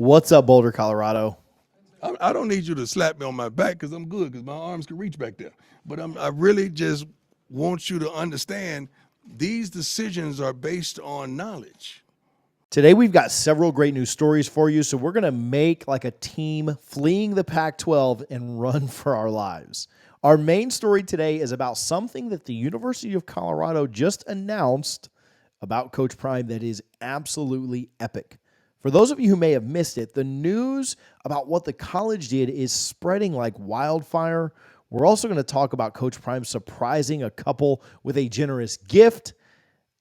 What's up, Boulder, Colorado? I don't need you to slap me on my back because I'm good because my arms can reach back there. But I really just want you to understand these decisions are based on knowledge. Today, we've got several great news stories for you, so we're going to make like a team fleeing the Pac-12 and run for our lives. Our main story today is about something that the University of Colorado just announced about Coach Prime that is absolutely epic. For those of you who may have missed it, the news about what the college did is spreading like wildfire. We're also going to talk about Coach Prime surprising a couple with a generous gift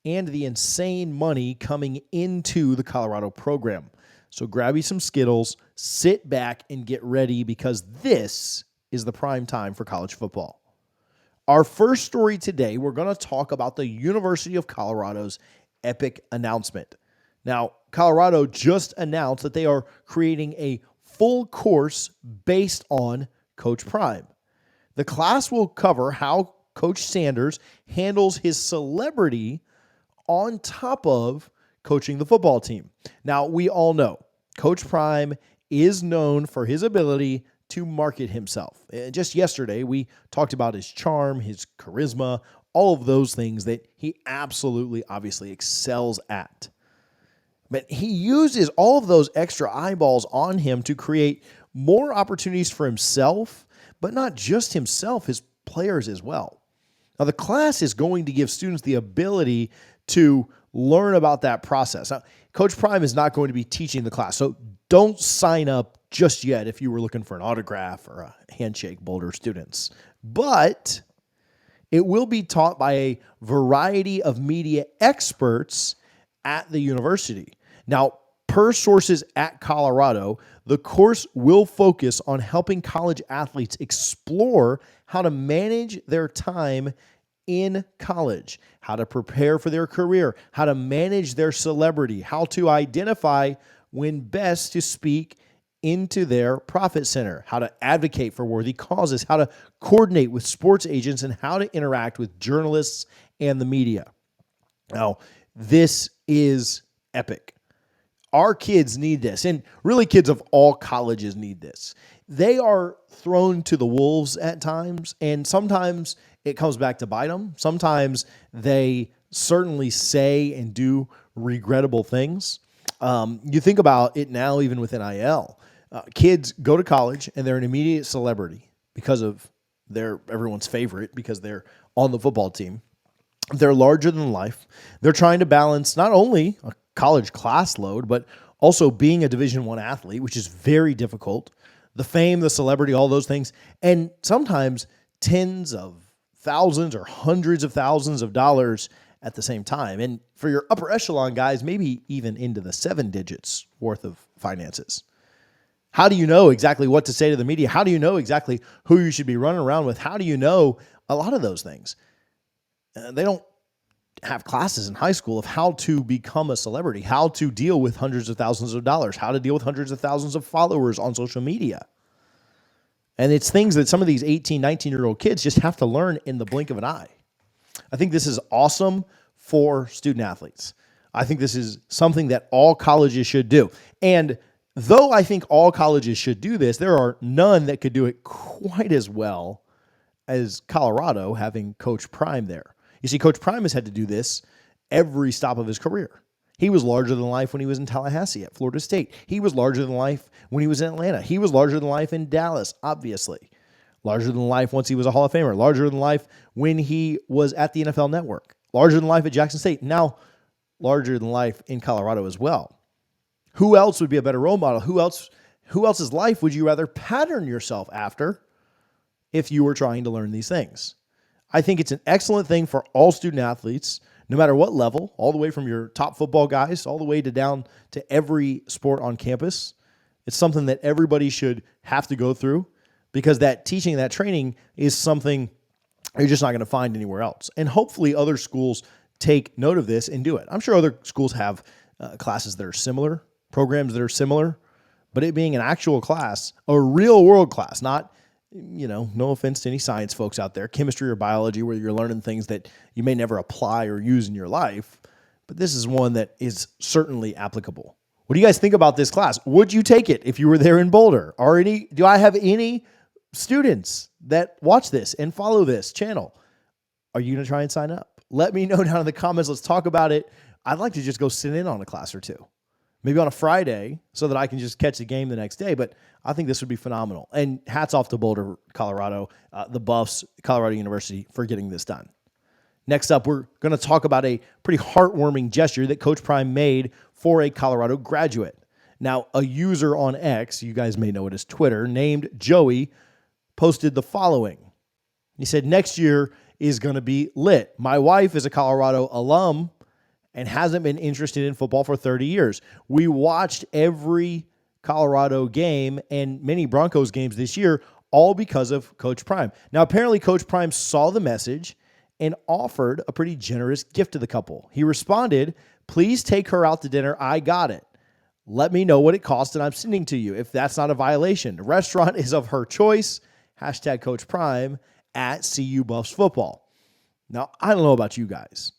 and the insane money coming into the Colorado program. So grab you some Skittles, sit back, and get ready because this is the prime time for college football. Our first story today, we're going to talk about the University of Colorado's epic announcement. Now, Colorado just announced that they are creating a full course based on Coach Prime. The class will cover how Coach Sanders handles his celebrity on top of coaching the football team. Now, we all know Coach Prime is known for his ability to market himself. Just yesterday, we talked about his charm, his charisma, all of those things that he absolutely, obviously excels at. But he uses all of those extra eyeballs on him to create more opportunities for himself, but not just himself, his players as well. Now, the class is going to give students the ability to learn about that process. Now, Coach Prime is not going to be teaching the class, so don't sign up just yet if you were looking for an autograph or a handshake, Boulder students. But it will be taught by a variety of media experts at the university. Now, per sources at Colorado, the course will focus on helping college athletes explore how to manage their time in college, how to prepare for their career, how to manage their celebrity, how to identify when best to speak into their profit center, how to advocate for worthy causes, how to coordinate with sports agents, and how to interact with journalists and the media. Now, this is epic. Our kids need this, and really kids of all colleges need this. They are thrown to the wolves at times, and sometimes it comes back to bite them. Sometimes they certainly say and do regrettable things. You think about it now, even with NIL. Kids go to college, and they're an immediate celebrity because of they're everyone's favorite because they're on the football team. They're larger than life. They're trying to balance not only a college class load, but also being a Division I athlete, which is very difficult. The fame, the celebrity, all those things. And sometimes tens of thousands or hundreds of thousands of dollars at the same time. And for your upper echelon guys, maybe even into the 7 digits worth of finances. How do you know exactly what to say to the media? How do you know exactly who you should be running around with? How do you know a lot of those things? They don't have classes in high school of how to become a celebrity, how to deal with hundreds of thousands of dollars, how to deal with hundreds of thousands of followers on social media. And it's things that some of these 18, 19-year-old kids just have to learn in the blink of an eye. I think this is awesome for student athletes. I think this is something that all colleges should do. And though I think all colleges should do this, there are none that could do it quite as well as Colorado having Coach Prime there. You see, Coach Prime has had to do this every stop of his career. He was larger than life when he was in Tallahassee at Florida State. He was larger than life when he was in Atlanta. He was larger than life in Dallas, obviously. Larger than life once he was a Hall of Famer. Larger than life when he was at the NFL Network. Larger than life at Jackson State. Now, larger than life in Colorado as well. Who else would be a better role model? Who else's life would you rather pattern yourself after if you were trying to learn these things? I think it's an excellent thing for all student athletes, no matter what level, all the way from your top football guys, all the way to down to every sport on campus. It's something that everybody should have to go through because that teaching, that training is something you're just not going to find anywhere else. And hopefully other schools take note of this and do it. I'm sure other schools have classes that are similar, programs that are similar, but it being an actual class, a real world class, not no offense to any science folks out there, chemistry or biology, where you're learning things that you may never apply or use in your life, but this is one that is certainly applicable. What do you guys think about this class? Would you take it if you were there in Boulder? Do I have any students that watch this and follow this channel? Are you going to try and sign up? Let me know down in the comments. Let's talk about it. I'd like to just go sit in on a class or two, maybe on a Friday, so that I can just catch the game the next day. But I think this would be phenomenal. And hats off to Boulder, Colorado, the Buffs, Colorado University for getting this done. Next up, we're going to talk about a pretty heartwarming gesture that Coach Prime made for a Colorado graduate. Now, a user on X, you guys may know it as Twitter, named Joey, posted the following. He said, "Next year is going to be lit. My wife is a Colorado alum and hasn't been interested in football for 30 years. We watched every Colorado game and many Broncos games this year, all because of Coach Prime." Now, apparently Coach Prime saw the message and offered a pretty generous gift to the couple. He responded, "Please take her out to dinner. I got it. Let me know what it costs and I'm sending to you if that's not a violation. The restaurant is of her choice. Hashtag Coach Prime at CU Buffs Football." Now, I don't know about you guys,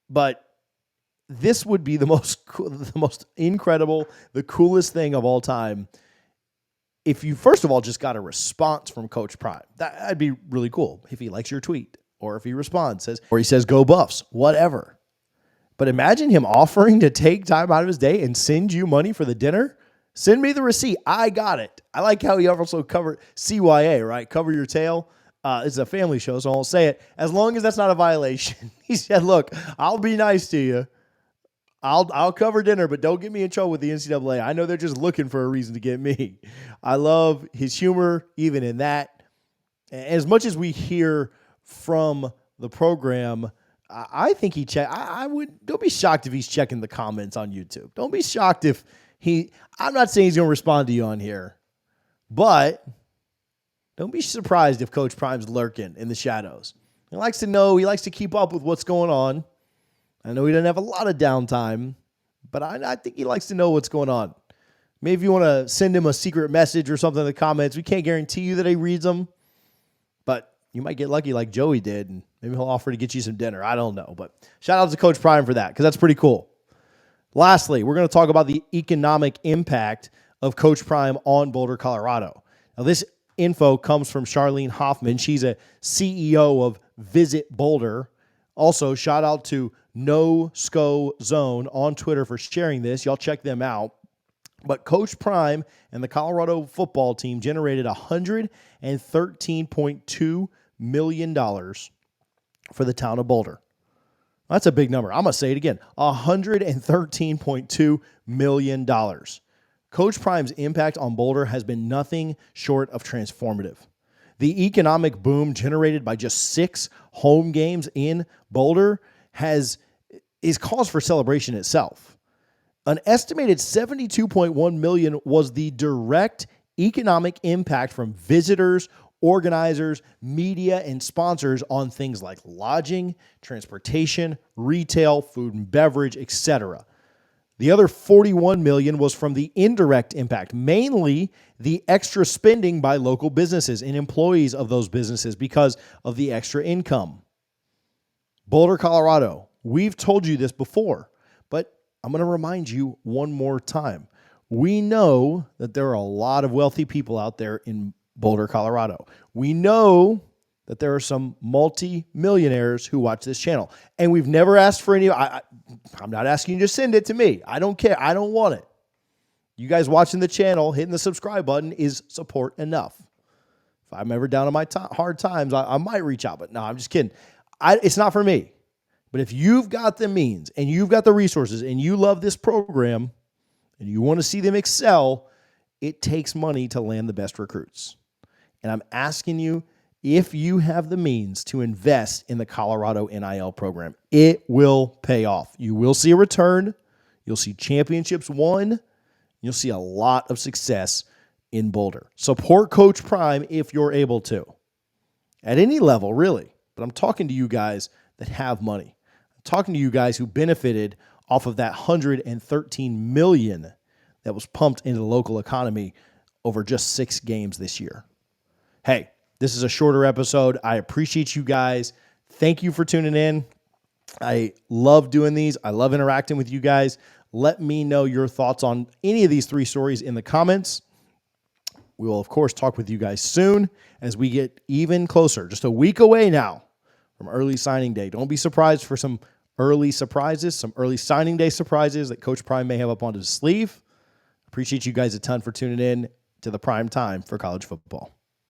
but this would be the most incredible, the coolest thing of all time if you, first of all, just got a response from Coach Prime. That'd be really cool if he likes your tweet, or if he responds, or he says, "Go Buffs," whatever. But imagine him offering to take time out of his day and send you money for the dinner. Send me the receipt. I got it. I like how he also covered CYA, right? Cover your tail. It's a family show, so I won't say it. As long as that's not a violation. He said, "Look, I'll be nice to you. I'll cover dinner, but don't get me in trouble with the NCAA. I know they're just looking for a reason to get me." I love his humor, even in that. As much as we hear from the program, I think he checked. Don't be shocked if he's checking the comments on YouTube. Don't be shocked if I'm not saying he's going to respond to you on here, but don't be surprised if Coach Prime's lurking in the shadows. He likes to know, he likes to keep up with what's going on. I know he doesn't have a lot of downtime, but I think he likes to know what's going on. Maybe if you want to send him a secret message or something in the comments, we can't guarantee you that he reads them, but you might get lucky like Joey did, and maybe he'll offer to get you some dinner. I don't know, but shout out to Coach Prime for that, because that's pretty cool. Lastly, we're going to talk about the economic impact of Coach Prime on Boulder, Colorado. Now, this info comes from Charlene Hoffman. She's a CEO of Visit Boulder. Also, shout out to No Sco Zone on Twitter for sharing this. Y'all check them out. But Coach Prime and the Colorado football team generated $113.2 million for the town of Boulder. That's a big number. I'm going to say it again. $113.2 million. Coach Prime's impact on Boulder has been nothing short of transformative. The economic boom generated by just 6 home games in Boulder is cause for celebration itself. An estimated $72.1 million was the direct economic impact from visitors, organizers, media, and sponsors on things like lodging, transportation, retail, food and beverage, etc. The other $41 million was from the indirect impact, mainly the extra spending by local businesses and employees of those businesses because of the extra income. Boulder, Colorado, we've told you this before, but I'm going to remind you one more time. We know that there are a lot of wealthy people out there in Boulder, Colorado. We know that there are some multi-millionaires who watch this channel. And we've never asked for any. I'm not asking you to send it to me. I don't care. I don't want it. You guys watching the channel, hitting the subscribe button is support enough. If I'm ever down on my hard times, I might reach out. But no, I'm just kidding. It's not for me. But if you've got the means and you've got the resources and you love this program and you want to see them excel, it takes money to land the best recruits. And I'm asking you, if you have the means to invest in the Colorado NIL program, it will pay off. You will see a return. You'll see championships won. You'll see a lot of success in Boulder. Support Coach Prime if you're able to. At any level, really. But I'm talking to you guys that have money. I'm talking to you guys who benefited off of that $113 million that was pumped into the local economy over just 6 games this year. Hey, this is a shorter episode. I appreciate you guys. Thank you for tuning in. I love doing these. I love interacting with you guys. Let me know your thoughts on any of these three stories in the comments. We will, of course, talk with you guys soon as we get even closer, just a week away now from early signing day. Don't be surprised for some early surprises, some early signing day surprises that Coach Prime may have up on his sleeve. Appreciate you guys a ton for tuning in to the prime time for college football.